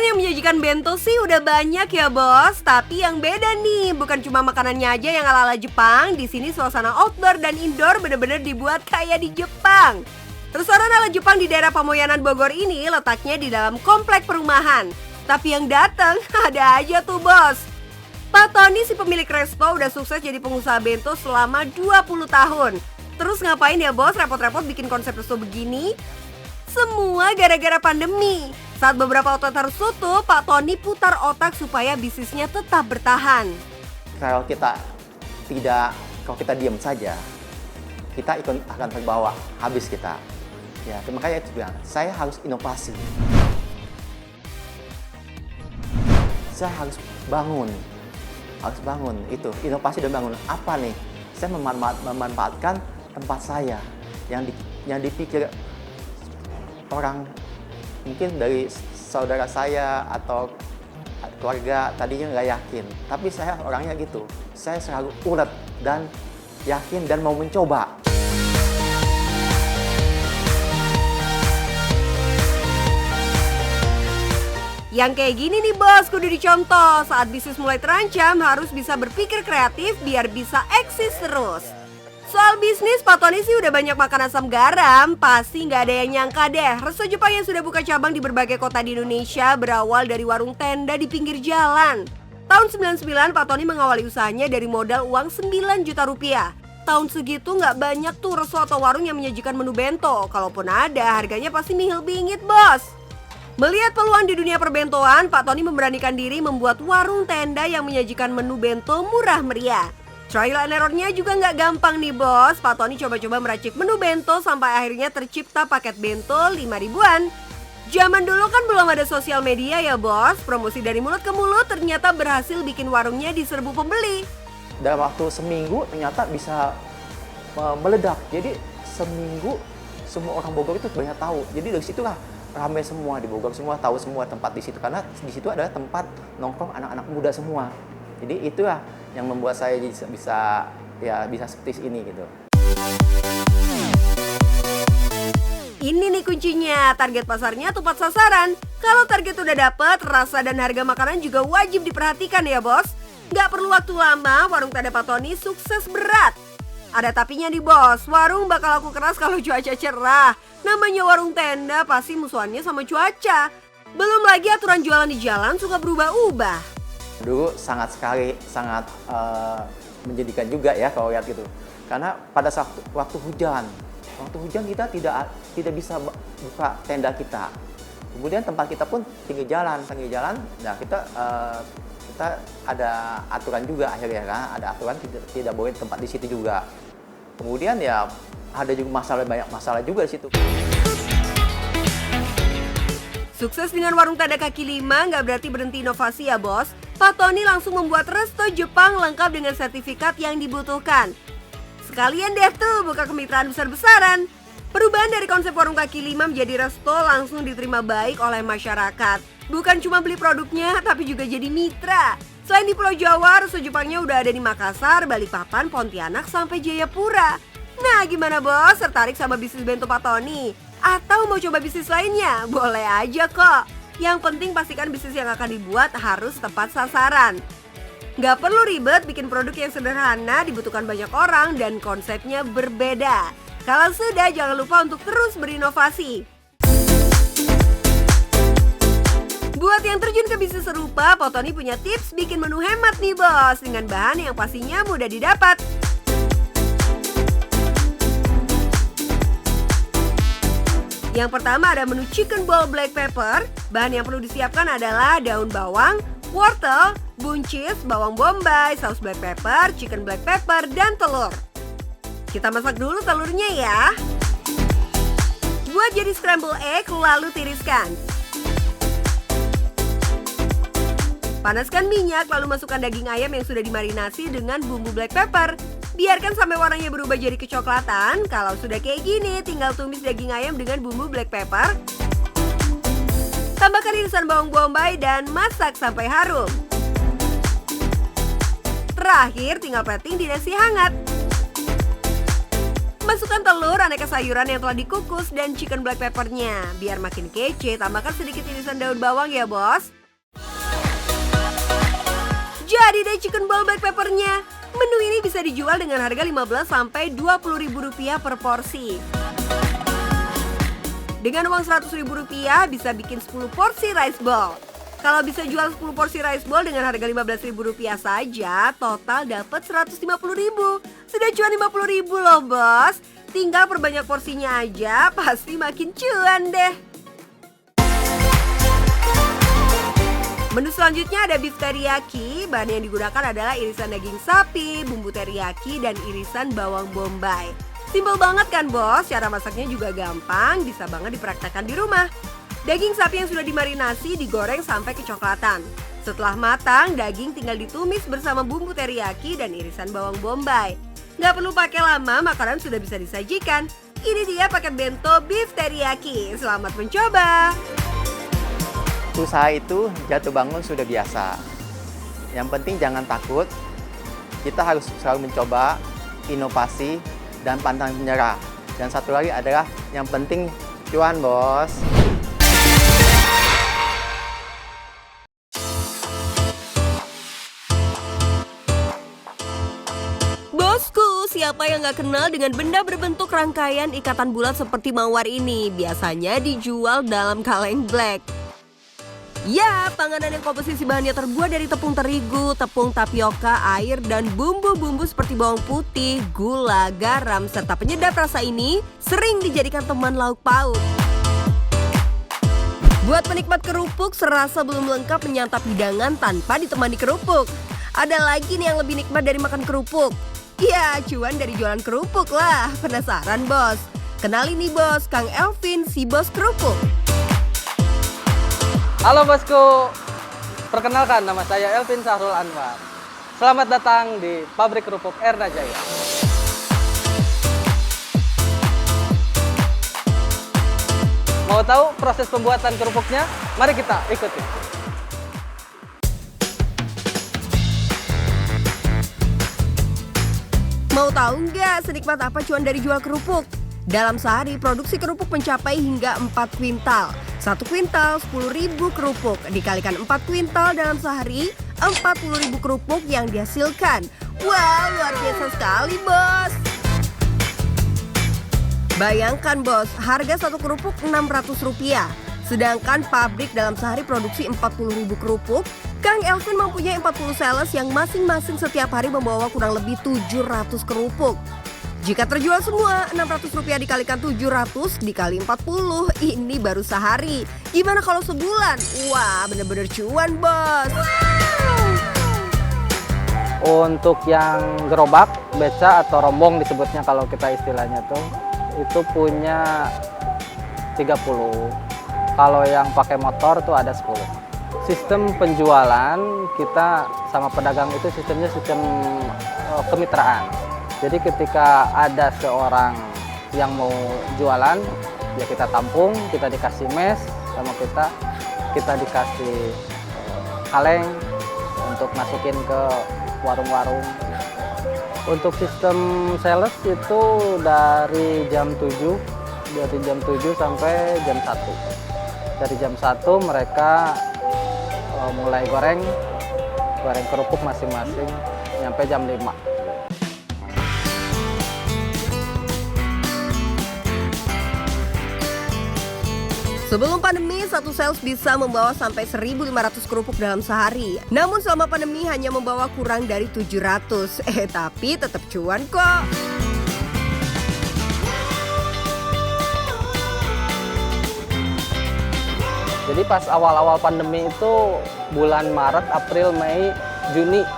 yang menyajikan bento sih udah banyak ya bos, tapi yang beda nih, bukan cuma makanannya aja yang ala-ala Jepang. Di sini suasana outdoor dan indoor bener-bener dibuat kayak di Jepang. Restoran ala Jepang di daerah Pamoyanan Bogor ini letaknya di dalam komplek perumahan. Tapi yang datang ada aja tuh bos. Pak Tony si pemilik resto udah sukses jadi pengusaha bento selama 20 tahun. Terus ngapain ya bos repot-repot bikin konsep resto begini? Semua gara-gara pandemi. Saat beberapa outlet harus tutup, Pak Tony putar otak supaya bisnisnya tetap bertahan. Kalau kita diam saja, kita akan terbawa habis kita. Ya, makanya itu bilang, saya harus inovasi. Saya harus bangun itu inovasi dan bangun apa nih? Saya memanfaatkan tempat saya yang dipikir orang mungkin dari saudara saya atau keluarga tadinya nggak yakin, tapi saya orangnya gitu. Saya selalu ulet dan yakin dan mau mencoba. Yang kayak gini nih bos, kudu dicontoh. Saat bisnis mulai terancam, harus bisa berpikir kreatif biar bisa eksis terus. Soal bisnis, Pak Tony sih udah banyak makan asam garam. Pasti nggak ada yang nyangka deh, resto Jepang yang sudah buka cabang di berbagai kota di Indonesia berawal dari warung tenda di pinggir jalan. Tahun 99, Pak Tony mengawali usahanya dari modal uang 9 juta rupiah. Tahun segitu nggak banyak tuh resto atau warung yang menyajikan menu bento. Kalaupun ada, harganya pasti nihil bingit bos. Melihat peluang di dunia perbentoan, Pak Tony memberanikan diri membuat warung tenda yang menyajikan menu bento murah meriah. Trial and error-nya juga nggak gampang nih bos. Pak Tony coba-coba meracik menu bento sampai akhirnya tercipta paket bento 5 ribuan. Zaman dulu kan belum ada sosial media ya bos. Promosi dari mulut ke mulut ternyata berhasil bikin warungnya diserbu pembeli. Dalam waktu seminggu ternyata bisa meledak. Jadi seminggu semua orang Bogor itu banyak tahu. Jadi dari situlah ramai semua di Bogor, semua tahu semua tempat di situ karena di situ adalah tempat nongkrong anak-anak muda semua. Jadi itulah yang membuat saya bisa seperti ini gitu. Ini nih kuncinya, target pasarnya tepat sasaran. Kalau target udah dapet, rasa dan harga makanan juga wajib diperhatikan ya bos. Nggak perlu waktu lama, warung tenda Pak Tony sukses berat. Ada tapinya nih bos, warung bakal laku keras kalau cuaca cerah. Namanya warung tenda pasti musuhannya sama cuaca. Belum lagi aturan jualan di jalan suka berubah-ubah. Dulu sangat menjadikan juga ya kalau lihat gitu. Karena pada waktu hujan kita tidak bisa buka tenda kita. Kemudian tempat kita pun pinggir jalan. Nah kita ada aturan juga akhirnya kan, ada aturan tidak boleh tempat di situ juga. Kemudian ya ada juga banyak masalah juga di situ. Sukses dengan warung tenda kaki lima nggak berarti berhenti inovasi ya bos. Pak Tony langsung membuat resto Jepang lengkap dengan sertifikat yang dibutuhkan. Sekalian deh tuh buka kemitraan besar-besaran. Perubahan dari konsep warung kaki lima menjadi resto langsung diterima baik oleh masyarakat. Bukan cuma beli produknya, tapi juga jadi mitra. Selain di Pulau Jawa, resto Jepangnya udah ada di Makassar, Balikpapan, Pontianak, sampai Jayapura. Nah gimana bos, tertarik sama bisnis bento Pak Tony? Atau mau coba bisnis lainnya? Boleh aja kok. Yang penting pastikan bisnis yang akan dibuat harus tepat sasaran. Nggak perlu ribet, bikin produk yang sederhana, dibutuhkan banyak orang dan konsepnya berbeda. Kalau sudah, jangan lupa untuk terus berinovasi. Buat yang terjun ke bisnis serupa, Pak Tony punya tips bikin menu hemat nih bos, dengan bahan yang pastinya mudah didapat. Yang pertama ada menu chicken ball black pepper. Bahan yang perlu disiapkan adalah daun bawang, wortel, buncis, bawang bombay, saus black pepper, chicken black pepper, dan telur. Kita masak dulu telurnya ya. Buat jadi scramble egg, lalu tiriskan. Panaskan minyak, lalu masukkan daging ayam yang sudah dimarinasi dengan bumbu black pepper. Biarkan sampai warnanya berubah jadi kecoklatan. Kalau sudah kayak gini, tinggal tumis daging ayam dengan bumbu black pepper. Tambahkan irisan bawang bombay dan masak sampai harum. Terakhir, tinggal plating di nasi hangat. Masukkan telur, aneka sayuran yang telah dikukus, dan chicken black peppernya. Biar makin kece, tambahkan sedikit irisan daun bawang ya bos. Jadi deh chicken ball black peppernya. Menu ini bisa dijual dengan harga Rp15-Rp20.000 per porsi. Dengan uang Rp100.000 bisa bikin 10 porsi rice ball. Kalau bisa jual 10 porsi rice ball dengan harga Rp15.000 saja, total dapat Rp150.000. Sudah cuan Rp50.000 loh bos. Tinggal perbanyak porsinya aja, pasti makin cuan deh. Menu selanjutnya ada beef teriyaki. Bahan yang digunakan adalah irisan daging sapi, bumbu teriyaki, dan irisan bawang bombay. Simpel banget kan bos, cara masaknya juga gampang, bisa banget dipraktekkan di rumah. Daging sapi yang sudah dimarinasi digoreng sampai kecoklatan. Setelah matang, daging tinggal ditumis bersama bumbu teriyaki dan irisan bawang bombay. Nggak perlu pakai lama, makanan sudah bisa disajikan. Ini dia paket bento beef teriyaki. Selamat mencoba! Usaha itu jatuh bangun sudah biasa. Yang penting jangan takut. Kita harus selalu mencoba inovasi dan pantang menyerah. Dan satu lagi adalah yang penting cuan bos. Bosku, siapa yang gak kenal dengan benda berbentuk rangkaian ikatan bulat seperti mawar ini? Biasanya dijual dalam kaleng black. Ya, panganan yang komposisi bahannya terbuat dari tepung terigu, tepung tapioka, air, dan bumbu-bumbu seperti bawang putih, gula, garam, serta penyedap rasa ini sering dijadikan teman lauk pauk. Buat penikmat kerupuk, serasa belum lengkap menyantap hidangan tanpa ditemani kerupuk. Ada lagi nih yang lebih nikmat dari makan kerupuk. Ya, cuan dari jualan kerupuk lah. Penasaran bos? Kenalin nih bos, Kang Elvin, si bos kerupuk. Halo bosku, perkenalkan nama saya Elvin Sahrul Anwar. Selamat datang di pabrik kerupuk Erna Jaya. Mau tahu proses pembuatan kerupuknya? Mari kita ikuti. Mau tahu nggak senikmat apa cuan dari jual kerupuk? Dalam sehari, produksi kerupuk mencapai hingga 4 kuintal. 1 kuintal 10.000 kerupuk, dikalikan 4 kuintal dalam sehari, 40.000 kerupuk yang dihasilkan. Wah, luar biasa sekali bos. Bayangkan bos, harga satu kerupuk Rp600. Sedangkan pabrik dalam sehari produksi 40.000 kerupuk, Kang Elvin mempunyai 40 sales yang masing-masing setiap hari membawa kurang lebih 700 kerupuk. Jika terjual semua, Rp600 dikalikan 700 dikali 40, ini baru sehari. Gimana kalau sebulan? Wah, bener-bener cuan bos. Untuk yang gerobak, beca atau rombong disebutnya kalau kita istilahnya tuh, itu punya 30. Kalau yang pakai motor tuh ada 10. Sistem penjualan kita sama pedagang itu sistemnya sistem kemitraan. Jadi ketika ada seorang yang mau jualan, ya kita tampung, kita dikasih mes, sama kita dikasih kaleng untuk masukin ke warung-warung. Untuk sistem sales itu dari jam 7 sampai jam 1. Dari jam 1 mereka mulai goreng kerupuk masing-masing sampai jam 5. Sebelum pandemi, satu sales bisa membawa sampai 1.500 kerupuk dalam sehari. Namun selama pandemi hanya membawa kurang dari 700. Tapi tetap cuan kok. Jadi pas awal-awal pandemi itu bulan Maret, April, Mei, Juni,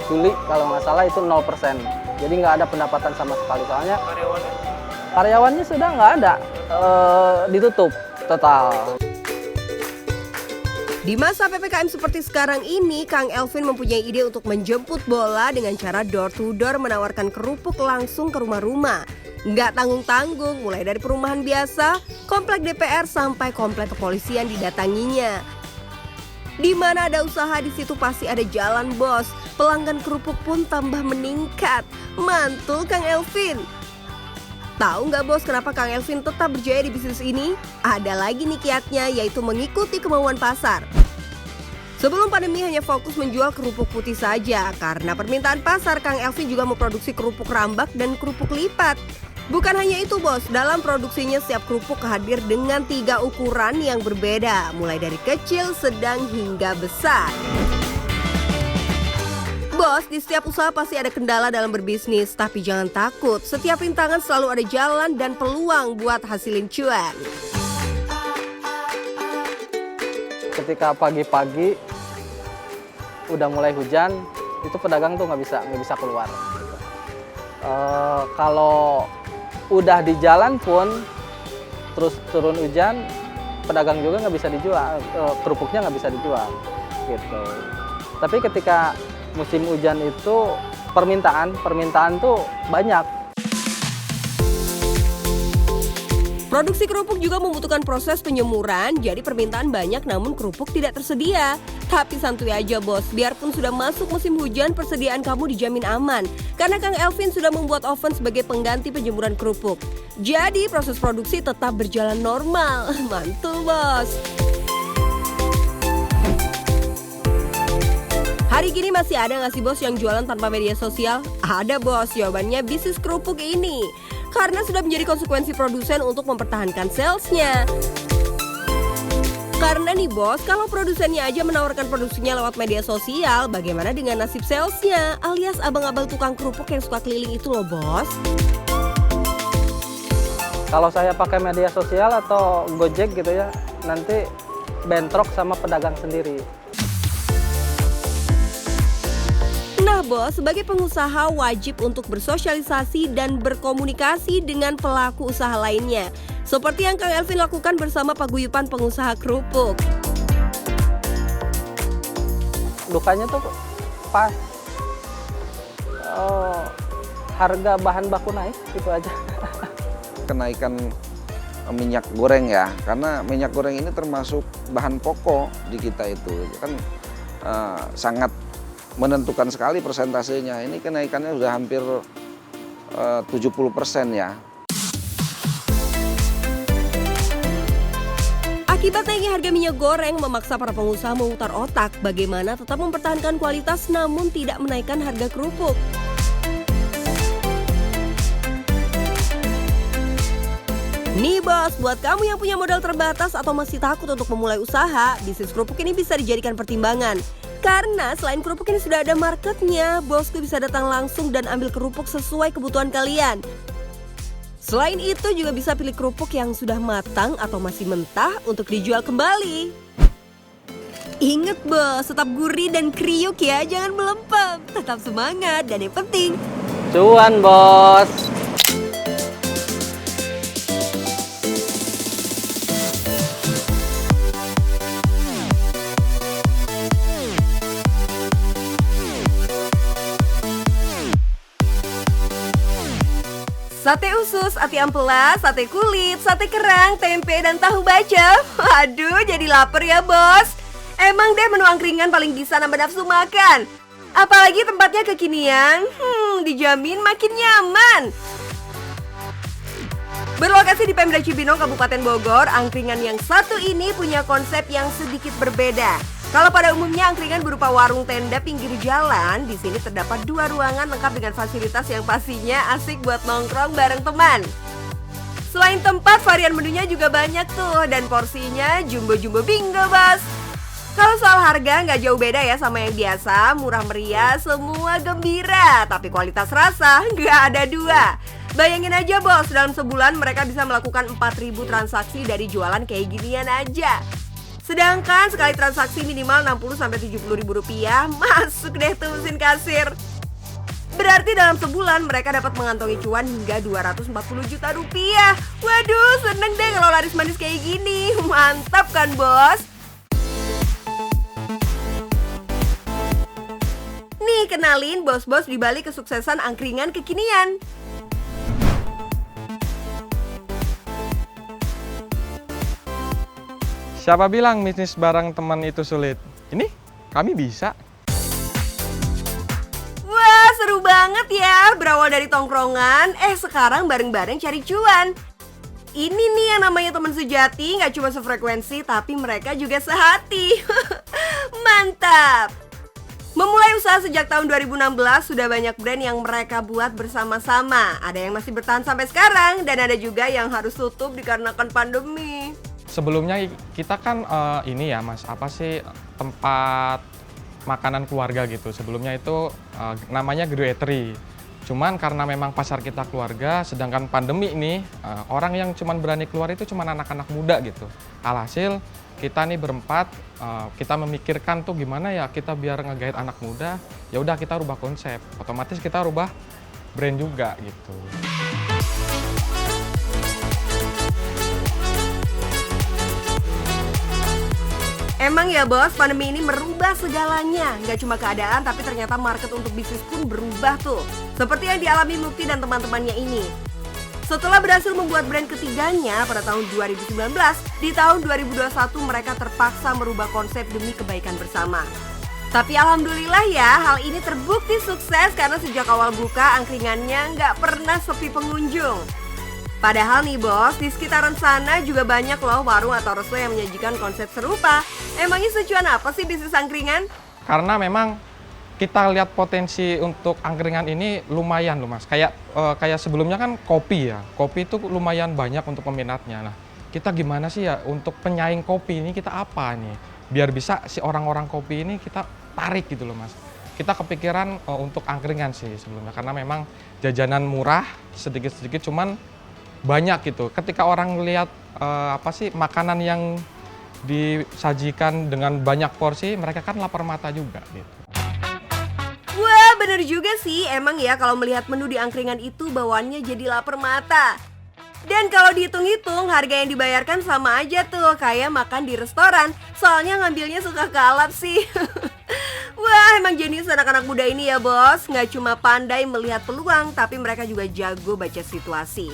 Juli kalau nggak salah itu 0%. Jadi nggak ada pendapatan sama sekali. Soalnya karyawannya sudah nggak ada, ditutup total. Di masa PPKM seperti sekarang ini, Kang Elvin mempunyai ide untuk menjemput bola dengan cara door to door menawarkan kerupuk langsung ke rumah-rumah. Nggak tanggung-tanggung, mulai dari perumahan biasa, komplek DPR sampai komplek kepolisian didatanginya. Di mana ada usaha, di situ pasti ada jalan bos. Pelanggan kerupuk pun tambah meningkat. Mantul Kang Elvin. Tahu nggak bos kenapa Kang Elvin tetap berjaya di bisnis ini? Ada lagi nih kiatnya, yaitu mengikuti kemauan pasar. Sebelum pandemi hanya fokus menjual kerupuk putih saja. Karena permintaan pasar, Kang Elvin juga memproduksi kerupuk rambak dan kerupuk lipat. Bukan hanya itu bos, dalam produksinya setiap kerupuk hadir dengan 3 ukuran yang berbeda. Mulai dari kecil, sedang hingga besar. Bos, di setiap usaha pasti ada kendala dalam berbisnis, tapi jangan takut. Setiap rintangan selalu ada jalan dan peluang buat hasilin cuan. Ketika pagi-pagi udah mulai hujan, itu pedagang tuh nggak bisa keluar. Kalau udah di jalan pun, terus turun hujan, pedagang juga nggak bisa dijual, kerupuknya nggak bisa dijual, gitu. Tapi ketika musim hujan itu permintaan tuh banyak. Produksi kerupuk juga membutuhkan proses penyemuran, jadi permintaan banyak namun kerupuk tidak tersedia. Tapi santuy aja bos, biarpun sudah masuk musim hujan, persediaan kamu dijamin aman. Karena Kang Elvin sudah membuat oven sebagai pengganti penjemuran kerupuk. Jadi proses produksi tetap berjalan normal. Mantul bos. Hari gini masih ada nggak sih bos yang jualan tanpa media sosial? Ada bos, jawabannya bisnis kerupuk ini. Karena sudah menjadi konsekuensi produsen untuk mempertahankan salesnya. Karena nih bos, kalau produsennya aja menawarkan produksinya lewat media sosial, bagaimana dengan nasib salesnya? Alias abang-abang tukang kerupuk yang suka keliling itu loh bos. Kalau saya pakai media sosial atau Gojek gitu ya, nanti bentrok sama pedagang sendiri. Nah bos, sebagai pengusaha wajib untuk bersosialisasi dan berkomunikasi dengan pelaku usaha lainnya. Seperti yang Kang Elvin lakukan bersama paguyuban pengusaha kerupuk. Dukanya tuh pas harga bahan baku naik, gitu aja. Kenaikan minyak goreng ya, karena minyak goreng ini termasuk bahan pokok di kita itu kan sangat menentukan sekali persentasenya. Ini kenaikannya sudah hampir 70% ya. Akibat naiknya harga minyak goreng memaksa para pengusaha memutar otak bagaimana tetap mempertahankan kualitas namun tidak menaikkan harga kerupuk. Nih bos, buat kamu yang punya modal terbatas atau masih takut untuk memulai usaha, bisnis kerupuk ini bisa dijadikan pertimbangan. Karena selain kerupuk ini sudah ada marketnya, bosku bisa datang langsung dan ambil kerupuk sesuai kebutuhan kalian. Selain itu juga bisa pilih kerupuk yang sudah matang atau masih mentah untuk dijual kembali. Ingat bos, tetap gurih dan kriuk ya, jangan melempem. Tetap semangat dan yang penting, Cuan bos. sate usus, ati ampela, sate kulit, sate kerang, tempe, dan tahu bacem. Waduh, jadi lapar ya bos. Emang deh menu angkringan paling bisa nambah nafsu makan. Apalagi tempatnya kekinian, dijamin makin nyaman. Berlokasi di Pemda Cibinong, Kabupaten Bogor, angkringan yang satu ini punya konsep yang sedikit berbeda. Kalau pada umumnya angkringan berupa warung tenda pinggir jalan, di sini terdapat 2 ruangan lengkap dengan fasilitas yang pastinya asik buat nongkrong bareng teman. Selain tempat, varian menunya juga banyak tuh dan porsinya jumbo-jumbo bingo bos. Kalau soal harga nggak jauh beda ya sama yang biasa, murah meriah, semua gembira, tapi kualitas rasa nggak ada dua. Bayangin aja bos, dalam sebulan mereka bisa melakukan 4.000 transaksi dari jualan kayak ginian aja. Sedangkan sekali transaksi minimal 60-70 ribu rupiah, masuk deh tuh mesin kasir. Berarti dalam sebulan mereka dapat mengantongi cuan hingga 240 juta rupiah. Waduh, seneng deh kalau laris manis kayak gini. Mantap kan bos? Nih kenalin bos-bos di balik kesuksesan angkringan kekinian. Siapa bilang bisnis bareng teman itu sulit? Ini kami bisa. Wah, seru banget ya, berawal dari tongkrongan, sekarang bareng-bareng cari cuan. Ini nih yang namanya teman sejati, nggak cuma sefrekuensi, tapi mereka juga sehati. Mantap! Memulai usaha sejak tahun 2016, sudah banyak brand yang mereka buat bersama-sama. Ada yang masih bertahan sampai sekarang, dan ada juga yang harus tutup dikarenakan pandemi. Sebelumnya kita kan ini ya Mas, apa sih tempat makanan keluarga gitu. Sebelumnya itu namanya Grocery. Cuman karena memang pasar kita keluarga, sedangkan pandemi ini orang yang cuman berani keluar itu cuman anak-anak muda gitu. Alhasil kita nih berempat, kita memikirkan tuh gimana ya kita biar ngegait anak muda. Ya udah kita rubah konsep, otomatis kita rubah brand juga gitu. Emang ya bos, pandemi ini merubah segalanya. Nggak cuma keadaan, tapi ternyata market untuk bisnis pun berubah tuh. Seperti yang dialami Mukti dan teman-temannya ini. Setelah berhasil membuat brand ketiganya pada tahun 2019, di tahun 2021 mereka terpaksa merubah konsep demi kebaikan bersama. Tapi alhamdulillah ya, hal ini terbukti sukses karena sejak awal buka angkringannya nggak pernah sepi pengunjung. Padahal nih bos, di sekitaran sana juga banyak loh warung atau resto yang menyajikan konsep serupa. Emangnya secuan apa sih bisnis angkringan? Karena memang kita lihat potensi untuk angkringan ini lumayan loh Mas. Kayak sebelumnya kan kopi ya. Kopi itu lumayan banyak untuk peminatnya. Nah, kita gimana sih ya untuk penyaing kopi ini kita apa nih? Biar bisa si orang-orang kopi ini kita tarik gitu loh Mas. Kita kepikiran untuk angkringan sih sebelumnya. Karena memang jajanan murah, sedikit-sedikit cuman banyak gitu. Ketika orang lihat makanan yang disajikan dengan banyak porsi, mereka kan lapar mata juga gitu. Wah, bener juga sih. Emang ya kalau melihat menu di angkringan itu bawaannya jadi lapar mata. Dan kalau dihitung-hitung harga yang dibayarkan sama aja tuh kayak makan di restoran. Soalnya ngambilnya suka kalap sih. Wah, emang jenius anak-anak muda ini ya bos. Nggak cuma pandai melihat peluang, tapi mereka juga jago baca situasi.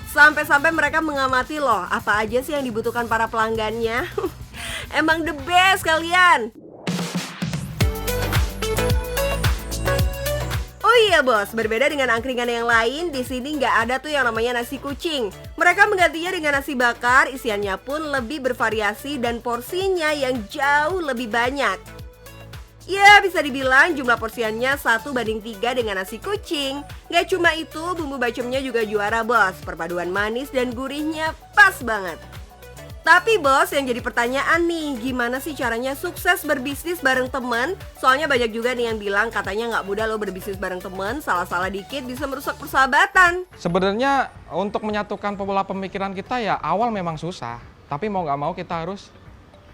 Sampai-sampai mereka mengamati loh, apa aja sih yang dibutuhkan para pelanggannya. Emang the best kalian. Oh iya bos, berbeda dengan angkringan yang lain, di sini nggak ada tuh yang namanya nasi kucing. Mereka menggantinya dengan nasi bakar, isiannya pun lebih bervariasi dan porsinya yang jauh lebih banyak. Ya, bisa dibilang jumlah porsiannya 1:3 dengan nasi kucing. Gak cuma itu, bumbu bacemnya juga juara bos. Perpaduan manis dan gurihnya pas banget. Tapi bos, yang jadi pertanyaan nih, gimana sih caranya sukses berbisnis bareng temen? Soalnya banyak juga nih yang bilang katanya nggak mudah loh berbisnis bareng temen. Salah-salah dikit bisa merusak persahabatan. Sebenarnya untuk menyatukan pola pemikiran kita ya awal memang susah. Tapi mau nggak mau kita harus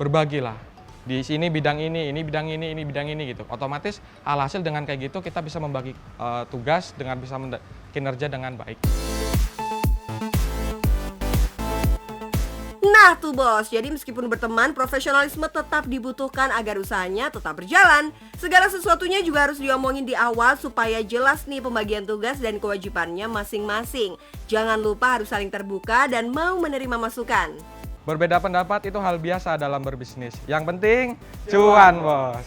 berbagi lah. Di sini bidang ini bidang ini bidang ini gitu. Otomatis alhasil dengan kayak gitu kita bisa membagi tugas dengan bisa kinerja dengan baik. Nah tuh bos, jadi meskipun berteman, profesionalisme tetap dibutuhkan agar usahanya tetap berjalan. Segala sesuatunya juga harus diomongin di awal supaya jelas nih pembagian tugas dan kewajibannya masing-masing. Jangan lupa harus saling terbuka dan mau menerima masukan. Berbeda pendapat itu hal biasa dalam berbisnis. Yang penting cuan, bos.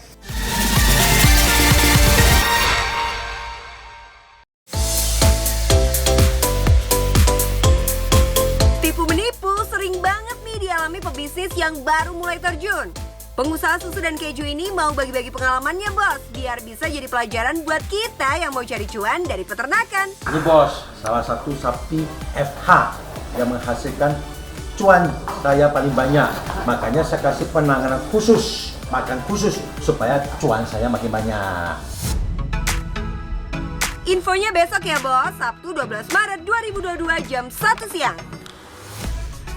Tipu menipu sering banget nih dialami pebisnis yang baru mulai terjun. Pengusaha susu dan keju ini mau bagi-bagi pengalamannya bos, biar bisa jadi pelajaran buat kita yang mau cari cuan dari peternakan. Ini bos, salah satu sapi FH yang menghasilkan cuan saya paling banyak, makanya saya kasih penanganan khusus, makan khusus supaya cuan saya makin banyak. Infonya besok ya bos, Sabtu 12 Maret 2022 jam 1 siang.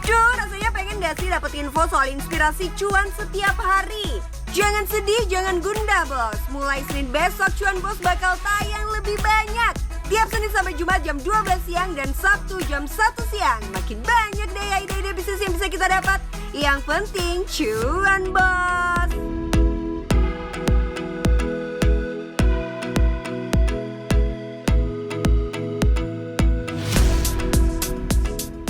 Duh, rasanya pengen gak sih dapet info soal inspirasi cuan setiap hari? Jangan sedih, jangan gundah bos. Mulai Senin besok cuan bos bakal tayang lebih banyak. Tiap Senin sampai Jumat jam 12 siang dan Sabtu jam 1 siang. Makin banyak deh ide-ide bisnis yang bisa kita dapat. Yang penting cuan bos.